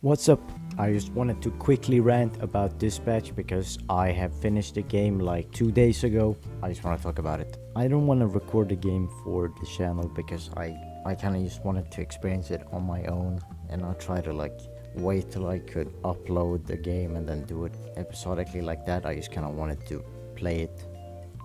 What's up? I just wanted to quickly rant about Dispatch because I have finished the game like 2 days ago. I just want to talk about it. I don't want to record the game for the channel because I kind of just wanted to experience it on my own and not try to wait till I could upload the game and then do it episodically like that. I just kind of wanted to play it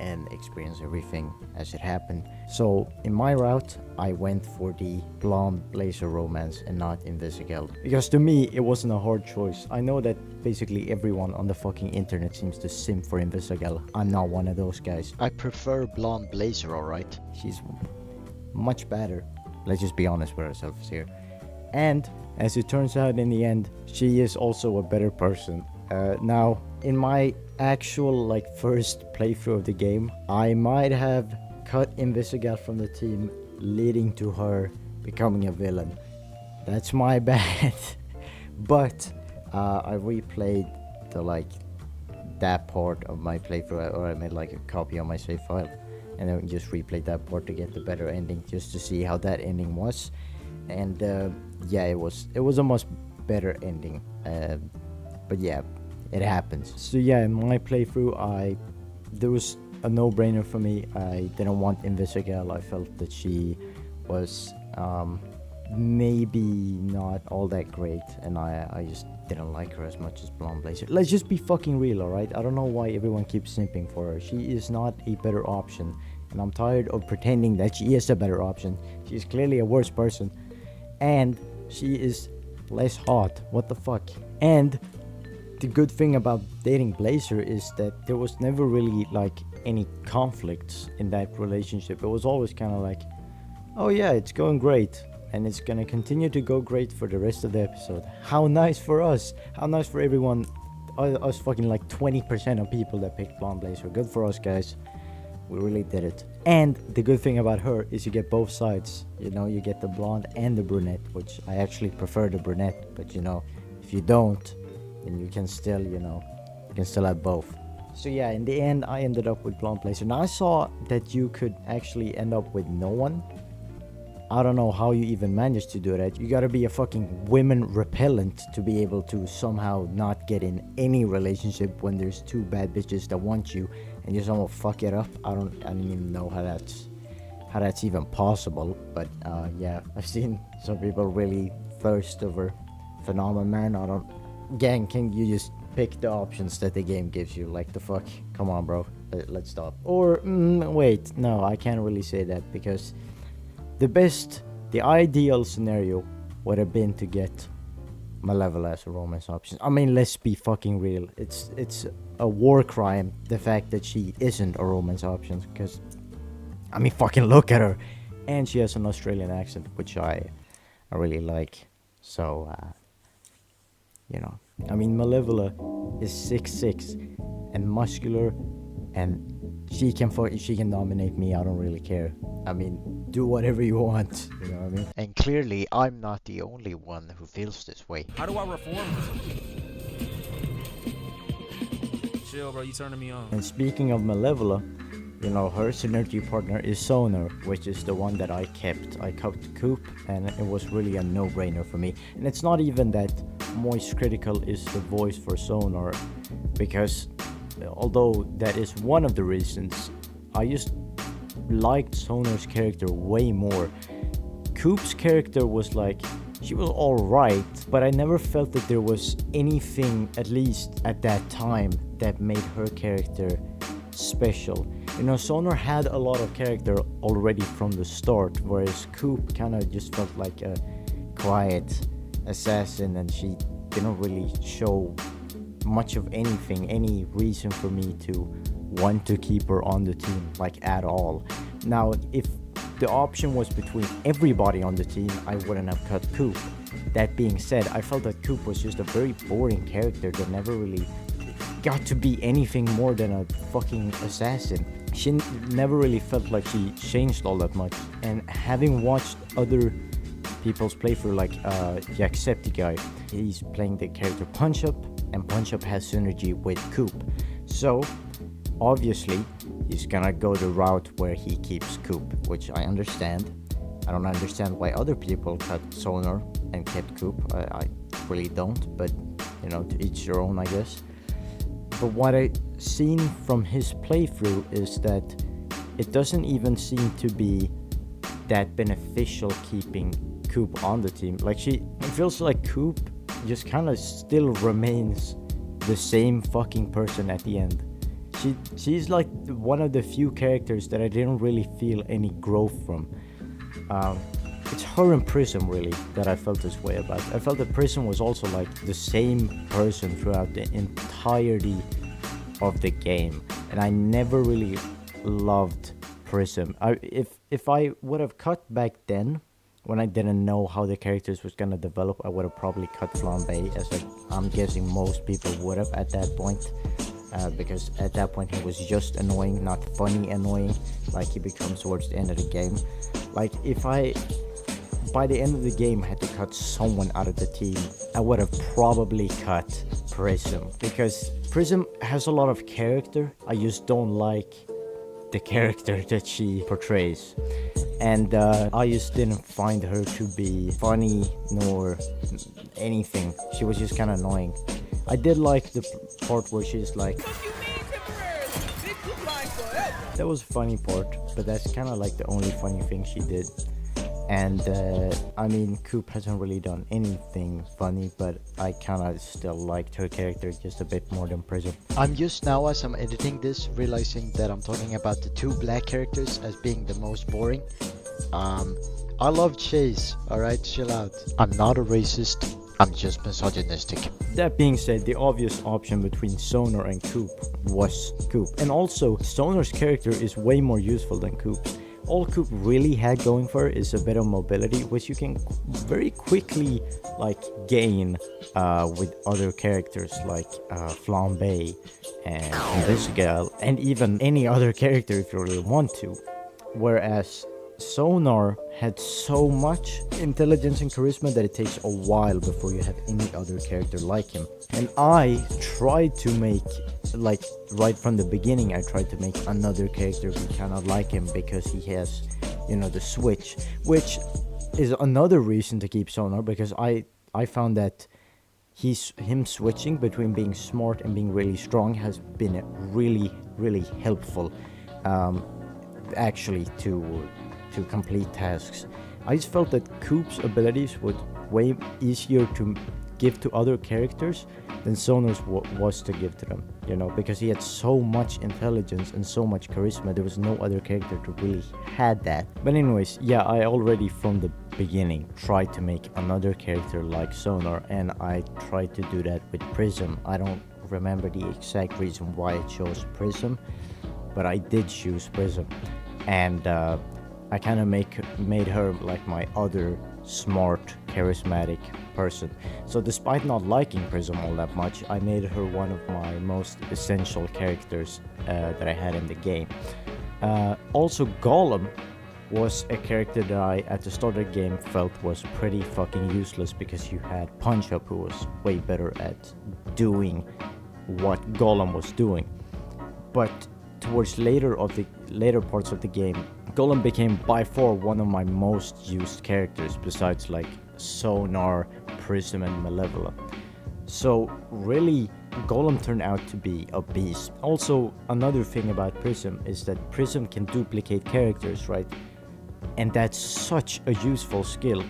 and experience everything as it happened. So in my route, I went for the blonde blazer romance and not Invisigal. Because to me, it wasn't a hard choice. I know that basically everyone on the fucking internet seems to simp for Invisigal. I'm not one of those guys. I prefer blonde blazer, alright? She's much better. Let's just be honest with ourselves here. And as it turns out in the end, she is also a better person. Now, in my actual first playthrough of the game, I might have cut Invisigal from the team, leading to her becoming a villain. That's my bad. But I replayed that part of my playthrough, or I made a copy of my save file, and then just replayed that part to get the better ending, just to see how that ending was. And yeah, it was a much better ending. But yeah, it happens. So yeah, in my playthrough, there was a no-brainer for me. I didn't want Invisigal. I felt that she was maybe not all that great, and I just didn't like her as much as Blonde Blazer. Let's just be fucking real, alright? I don't know why everyone keeps simping for her. She is not a better option, and I'm tired of pretending that she is a better option. She is clearly a worse person, and she is less hot. What the fuck? And the good thing about dating Blazer is that there was never really any conflicts in that relationship. It was always kind of oh yeah, it's going great, and it's gonna continue to go great for the rest of the episode. How nice for us. How nice for everyone. Us fucking 20% of people that picked Blonde Blazer. Good for us, guys. We really did it. And the good thing about her is you get both sides. You get the blonde and the brunette, which I actually prefer the brunette, but if you don't, then you can still, have both. So yeah, in the end, I ended up with Blonde Blazer. Now I saw that you could actually end up with no one. I don't know how you even managed to do that. You gotta be a fucking women repellent to be able to somehow not get in any relationship when there's two bad bitches that want you and you somehow fuck it up. I don't even know how that's even possible. But yeah, I've seen some people really thirst over Phenomenon Man. Gang, can you just pick the options that the game gives you? Like the fuck? Come on, bro. Let's stop. Or wait, no, I can't really say that, because the ideal scenario would have been to get Malevola as a romance option. I mean, let's be fucking real. It's a war crime, the fact that she isn't a romance option, because I mean, fucking look at her. And she has an Australian accent, which I really like. So I mean, Malevola is 6'6" and muscular, and she can dominate me. I don't really care. I mean, do whatever you want. You know what I mean? And clearly, I'm not the only one who feels this way. How do I reform? Chill, bro. You turning me on. And speaking of Malevola, her synergy partner is Sonar, which is the one that I kept. I kept Coop, and it was really a no-brainer for me. And it's not even that Moist Critical is the voice for Sonar, because although that is one of the reasons, I just liked Sonar's character way more. Coop's character was she was alright, but I never felt that there was anything, at least at that time, that made her character special. Sonar had a lot of character already from the start, whereas Coop kind of just felt like a quiet assassin, and she didn't really show much of anything, any reason for me to want to keep her on the team, at all. Now, if the option was between everybody on the team, I wouldn't have cut Coop. That being said, I felt that Coop was just a very boring character that never really got to be anything more than a fucking assassin. She never really felt like she changed all that much. And having watched other people's playthrough, Jacksepticeye, he's playing the character Punch Up, and Punch Up has synergy with Coop. So obviously he's gonna go the route where he keeps Coop, which I understand. I don't understand why other people cut Sonar and kept Coop. really don't, but you know, to each their own, I guess. But what I've seen from his playthrough is that it doesn't even seem to be that beneficial keeping Coop on the team. Like, it feels like Coop just kind of still remains the same fucking person at the end. She's like one of the few characters that I didn't really feel any growth from. It's her and Prism really that I felt this way about. I felt that Prism was also like the same person throughout the entirety of the game, and I never really loved Prism. If I would have cut back then, when I didn't know how the characters was gonna develop, I would have probably cut Flambe, as I'm guessing most people would have at that point. Because at that point he was just annoying, not funny annoying, like he becomes towards the end of the game. Like, if I, by the end of the game, had to cut someone out of the team, I would have probably cut Prism. Because Prism has a lot of character, I just don't like the character that she portrays. And I just didn't find her to be funny nor anything. She was just kind of annoying. I did like the part where she's like, that was a funny part, but that's kind of like the only funny thing she did. And I mean, Coop hasn't really done anything funny, but I kind of still liked her character just a bit more than Prism. I'm just now, as I'm editing this, realizing that I'm talking about the two black characters as being the most boring. I love Chase, alright, chill out. I'm not a racist, I'm just misogynistic. That being said, the obvious option between Sonar and Coop was Coop. And also, Sonar's character is way more useful than Coop's. All Coop really had going for it is a bit of mobility, which you can very quickly like gain with other characters like Flambe and this girl, and even any other character if you really want to. Whereas Sonar had so much intelligence and charisma that it takes a while before you have any other character like him. And I tried to make, like, right from the beginning, I tried to make another character be kind of like him because he has, you know, the switch, which is another reason to keep Sonar, because I found that him switching between being smart and being really strong has been really helpful, actually, to complete tasks. I just felt that Coop's abilities were way easier to give to other characters than Sonar's was to give to them, you know, because he had so much intelligence and so much charisma. There was no other character to really had that. But anyways, yeah, I already from the beginning tried to make another character like Sonar, and I tried to do that with Prism. I don't remember the exact reason why I chose Prism, but I did choose Prism. And I kind of made her like my other smart, charismatic person. So despite not liking Prism all that much, I made her one of my most essential characters that I had in the game. Also, Golem was a character that I, at the start of the game, felt was pretty fucking useless because you had Punch Up, who was way better at doing what Golem was doing. But towards later parts of the game, Golem became by far one of my most used characters, besides like Sonar, Prism, and Malevola. So really, Golem turned out to be a beast. Also, another thing about Prism is that Prism can duplicate characters, right? And that's such a useful skill.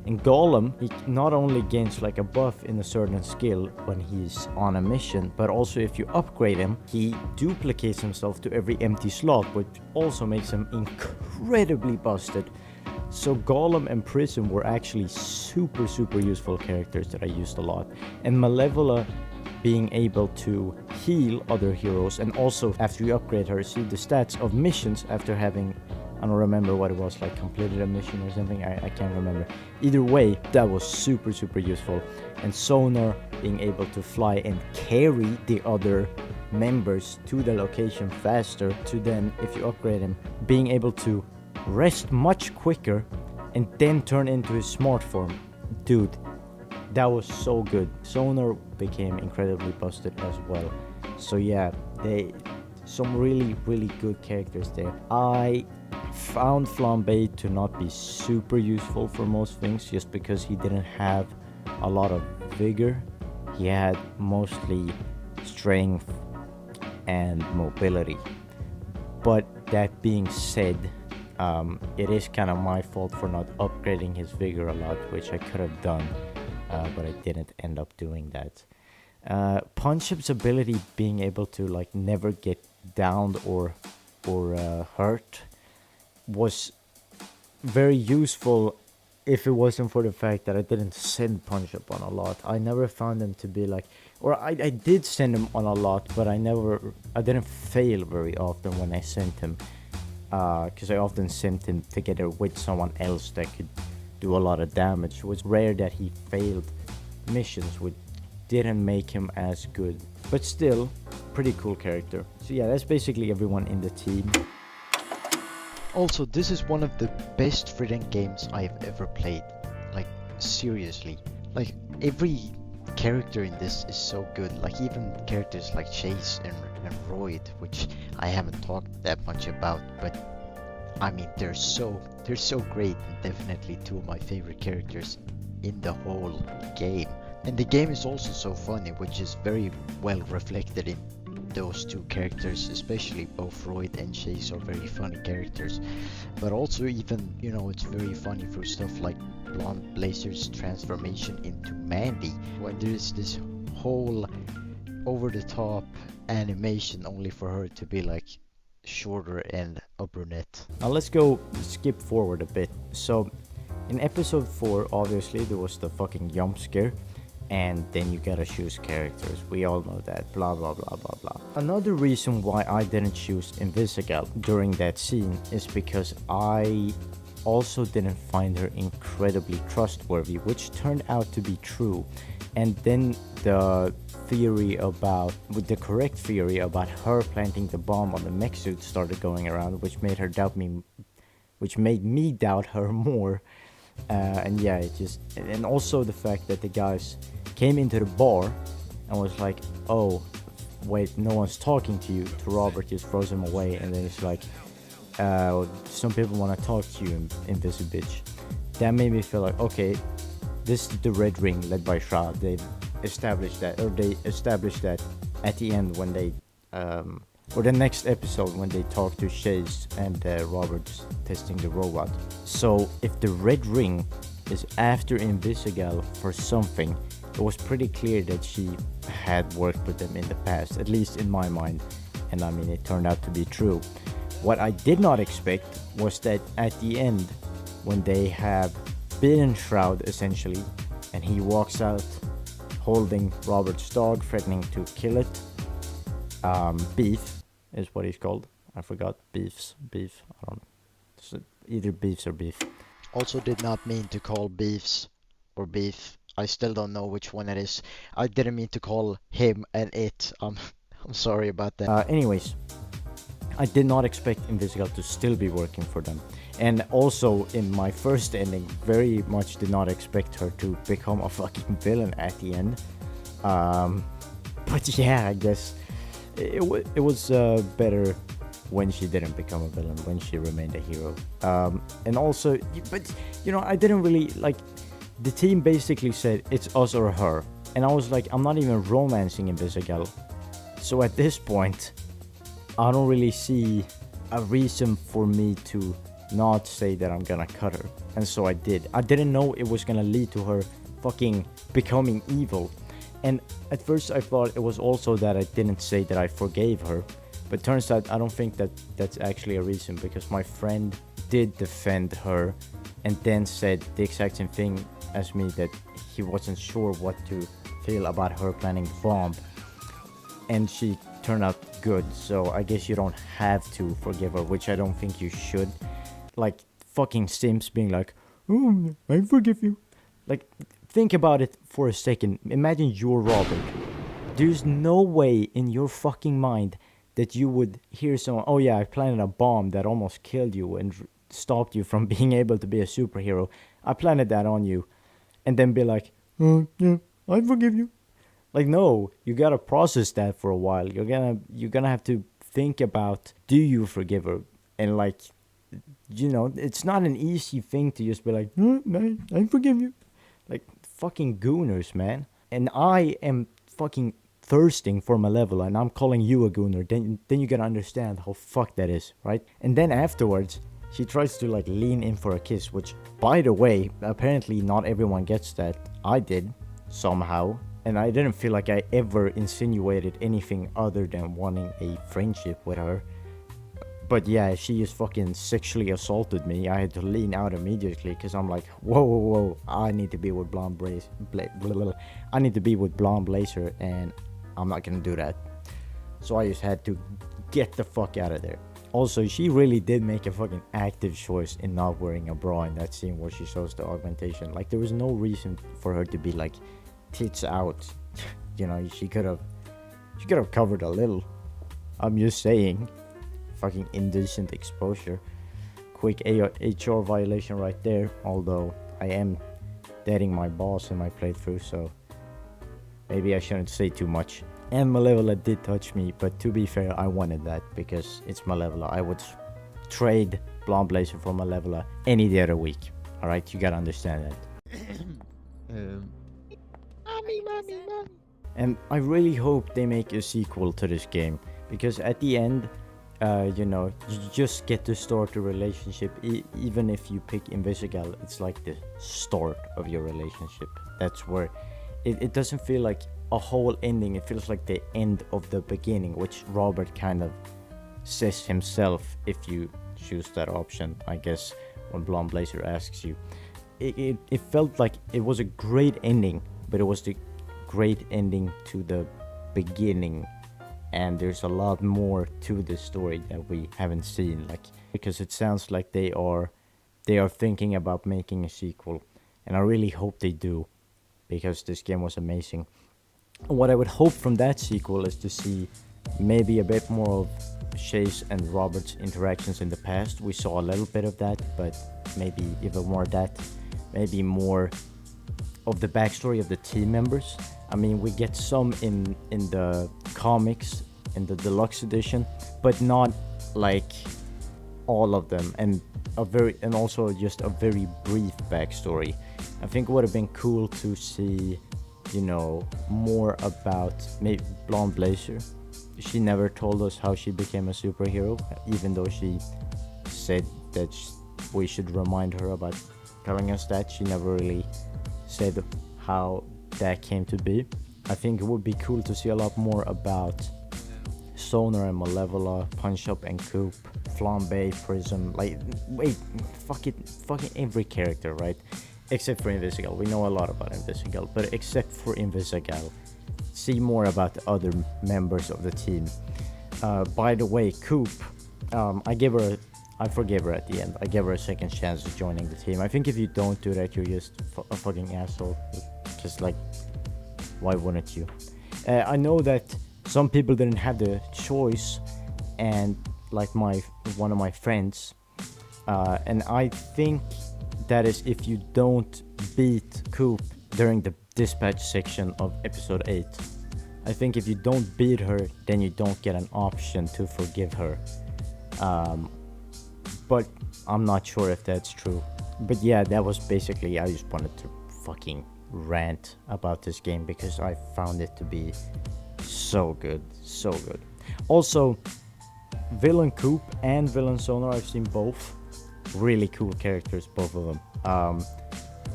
In Golem, he not only gains like a buff in a certain skill when he's on a mission, but also if you upgrade him, he duplicates himself to every empty slot, which also makes him incredibly busted. So Golem and Prism were actually super useful characters that I used a lot. And Malevola being able to heal other heroes, and also after you upgrade her, see the stats of missions after having, I don't remember what it was, like completed a mission or something, I can't remember. Either way, that was super useful. And Sonar being able to fly and carry the other members to the location faster, to then, if you upgrade him, being able to rest much quicker and then turn into his smart form. Dude, that was so good. Sonar became incredibly busted as well. So yeah, some really good characters there. I found Flambe to not be super useful for most things, just because he didn't have a lot of vigor, he had mostly strength and mobility. But that being said, it is kind of my fault for not upgrading his vigor a lot, which I could have done, but I didn't end up doing that. Punch-Up's ability being able to like never get downed or hurt was very useful if it wasn't for the fact that I didn't send Punch-Up on a lot. I never found him to be like, or I did send him on a lot, but I didn't fail very often when I sent him, because I often sent him together with someone else that could do a lot of damage. It was rare that he failed missions, which didn't make him as good, but still pretty cool character. So yeah, that's basically everyone in the team. Also, this is one of the best friggin' games I've ever played. Like, seriously. Like, every character in this is so good. Like, even characters like Chase and Royd, which I haven't talked that much about, but I mean, they're so great, and definitely two of my favorite characters in the whole game. And the game is also so funny, which is very well reflected in those two characters, especially both Royd and Chase are very funny characters. But also even, you know, it's very funny for stuff like Blonde Blazer's transformation into Mandy, when there's this whole over-the-top animation only for her to be like shorter and a brunette. Now let's go skip forward a bit. So in episode 4, obviously there was the fucking jump scare, and then you gotta choose characters. We all know that, blah blah blah blah blah. Another reason why I didn't choose Invisigal during that scene is because I also didn't find her incredibly trustworthy, which turned out to be true. And then the correct theory about her planting the bomb on the mech suit started going around, which made me doubt her more. And yeah, and also the fact that the guys came into the bar and was like, oh wait, no one's talking to you, to Robert, just throws him away, and then it's like, some people want to talk to you, Invisibitch. That made me feel like, okay, this is the Red Ring led by Shroud. They established that at the end when they or the next episode when they talk to Chase and Robert's testing the robot. So if the Red Ring is after Invisigal for something, it was pretty clear that she had worked with them in the past, at least in my mind, and I mean it turned out to be true. What I did not expect was that at the end, when they have beaten Shroud essentially, and he walks out holding Robert's dog, threatening to kill it, Beef is what he's called. I forgot. Beef. I don't know. So either Beefs or Beef. Also did not mean to call Beefs or Beef. I still don't know which one it is. I didn't mean to call him and it. I'm sorry about that. Anyways, I did not expect Invisigal to still be working for them. And also, in my first ending, very much did not expect her to become a fucking villain at the end. But yeah, I guess it was better when she didn't become a villain, when she remained a hero. And also, but you know, I didn't really like. The team basically said it's us or her, and I was like, I'm not even romancing Invisigal. So at this point, I don't really see a reason for me to not say that I'm gonna cut her. And so I did. I didn't know it was gonna lead to her fucking becoming evil. And at first I thought it was also that I didn't say that I forgave her. But turns out I don't think that that's actually a reason, because my friend did defend her and then said the exact same thing as me, that he wasn't sure what to feel about her planning the bomb. And she turned out good, so I guess you don't have to forgive her, which I don't think you should. Like fucking Sims being like, oh, I forgive you. Like, think about it for a second. Imagine you're Robert. There's no way in your fucking mind that you would hear someone, oh yeah, I planted a bomb that almost killed you and stopped you from being able to be a superhero. I planted that on you. And then be like, oh yeah, I forgive you. Like, no, you gotta process that for a while. You're gonna have to think about, do you forgive her? And like, you know, it's not an easy thing to just be like, oh, I forgive you. Like, fucking gooners, man. and I am fucking thirsting for Malevola, and I'm calling you a gooner, then you gotta understand how fucked that is, right? And then afterwards, she tries to like lean in for a kiss, which, by the way, apparently not everyone gets that. I did, somehow, and I didn't feel like I ever insinuated anything other than wanting a friendship with her. But yeah, she just fucking sexually assaulted me. I had to lean out immediately because I'm like, whoa, I need to be with Blonde I need to be with Blonde Blazer, and I'm not gonna do that. So I just had to get the fuck out of there. Also, she really did make a fucking active choice in not wearing a bra in that scene where she shows the augmentation. Like, there was no reason for her to be like tits out. You know, she could have covered a little. I'm just saying. Fucking indecent exposure. Quick HR violation right there. Although I am dating my boss in my playthrough, so maybe I shouldn't say too much. And Malevola did touch me, but to be fair, I wanted that because it's Malevola. I would trade Blonde Blazer for Malevola any day of the week. Alright, you gotta understand that. Mommy. And I really hope they make a sequel to this game, because at the end, you know, you just get to start a relationship. Even if you pick Invisigal, it's like the start of your relationship. That's where it doesn't feel like a whole ending. It feels like the end of the beginning, which Robert kind of says himself if you choose that option, I guess, when Blonde Blazer asks you. It felt like it was a great ending, but it was the great ending to the beginning, and there's a lot more to the story that we haven't seen, like, because it sounds like they are thinking about making a sequel, and I really hope they do, because this game was amazing. What I would hope from that sequel is to see maybe a bit more of Chase and Robert's interactions in the past. We saw a little bit of that, but maybe even more of that. Maybe more of the backstory of the team members. I mean, we get some in the comics, in the deluxe edition, but not like all of them, and also just a very brief backstory. I think it would have been cool to see, you know, more about maybe Blonde Blazer. She never told us how she became a superhero, even though she said that we should remind her about telling us that. She never really said how that came to be. I think it would be cool to see a lot more about Sonar and Malevola, Punch Up and Coop, Flambe, Prism, like, wait, fucking every character, right? Except for Invisigal. We know a lot about Invisigal, but except for Invisigal, see more about the other members of the team. By the way, Coop, I forgave her at the end. I gave her a second chance of joining the team. I think if you don't do that, you're just a fucking asshole. Just like, why wouldn't you? I know that some people didn't have the choice, and like one of my friends, and I think that is if you don't beat Coop during the dispatch section of episode 8. I think if you don't beat her, then you don't get an option to forgive her. But I'm not sure if that's true. But yeah, that was basically, I just wanted to fucking rant about this game because I found it to be so good. Also, Villain Coop and Villain Sonar, I've seen both. Really cool characters, both of them.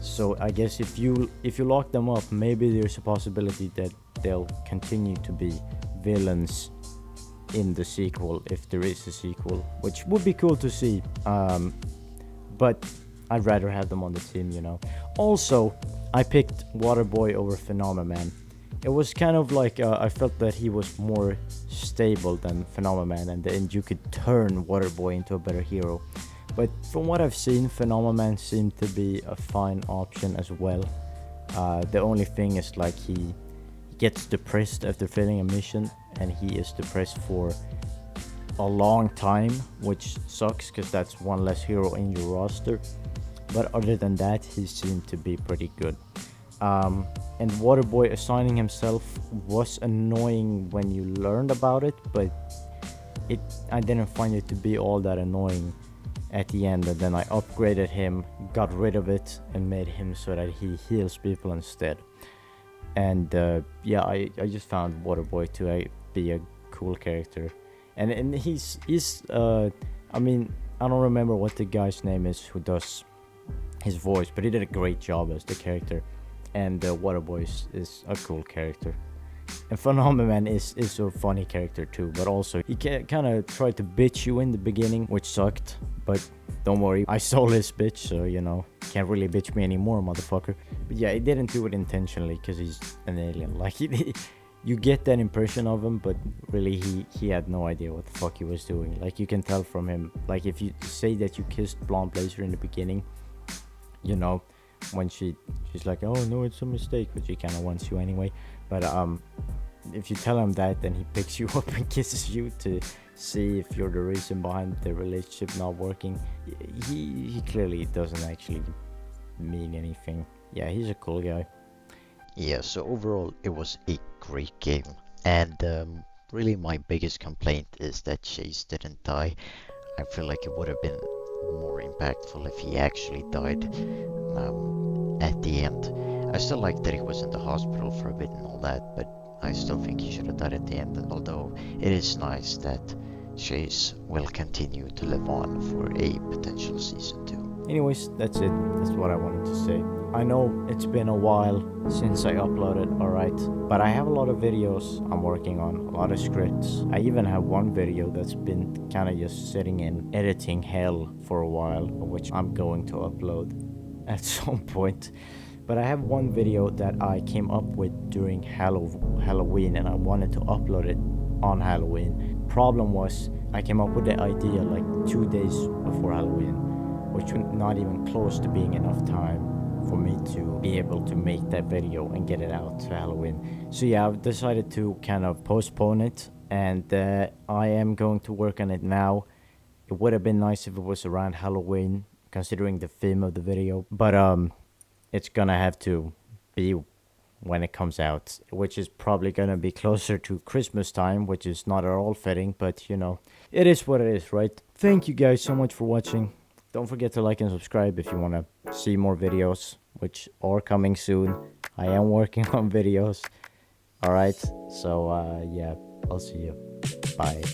So I guess if you lock them up, maybe there's a possibility that they'll continue to be villains in the sequel, if there is a sequel, which would be cool to see. But I'd rather have them on the team, you know. Also, I picked Waterboy over Phenomenon. It was kind of like I felt that he was more stable than Phenomenon, and then you could turn Waterboy into a better hero. But from what I've seen, Phenomenon seemed to be a fine option as well. The only thing is, like, he gets depressed after failing a mission, and he is depressed for a long time, which sucks because that's one less hero in your roster. But other than that, he seemed to be pretty good. And Waterboy assigning himself was annoying when you learned about it, but I didn't find it to be all that annoying at the end. And then I upgraded him, got rid of it, and made him so that he heals people instead. And yeah, I just found Waterboy to be a cool character, and he's I mean, I don't remember what the guy's name is who does his voice, but he did a great job as the character. And Waterboy is a cool character. And Phenomenon is a funny character too, but also he kind of tried to bitch you in the beginning, which sucked. But don't worry, I stole his bitch, so you know, can't really bitch me anymore, motherfucker. But yeah, he didn't do it intentionally because he's an alien. Like you get that impression of him, but really he had no idea what the fuck he was doing. Like you can tell from him. Like if you say that you kissed Blonde Blazer in the beginning, you know, when she's like, oh no, it's a mistake, but she kind of wants you anyway. But if you tell him that, then he picks you up and kisses you to see if you're the reason behind the relationship not working. He clearly doesn't actually mean anything. Yeah, he's a cool guy. Yeah, so overall it was a great game, and really my biggest complaint is that Chase didn't die. I feel like it would have been more impactful if he actually died at the end. I still like that he was in the hospital for a bit and all that, but I still think he should have died at the end, although it is nice that Chase will continue to live on for a potential season 2. Anyways, that's it. That's what I wanted to say. I know it's been a while since I uploaded, alright, but I have a lot of videos I'm working on, a lot of scripts. I even have one video that's been kind of just sitting in editing hell for a while, which I'm going to upload at some point. But I have one video that I came up with during Halloween, and I wanted to upload it on Halloween. Problem was, I came up with the idea like 2 days before Halloween, which was not even close to being enough time for me to be able to make that video and get it out to Halloween. So yeah, I've decided to kind of postpone it, and I am going to work on it now. It would have been nice if it was around Halloween, considering the theme of the video, but it's gonna have to be when it comes out, which is probably gonna be closer to Christmas time, which is not at all fitting, but you know, it is what it is, right? Thank you guys so much for watching. Don't forget to like and subscribe if you want to see more videos, which are coming soon. I am working on videos. Alright, so yeah, I'll see you. Bye.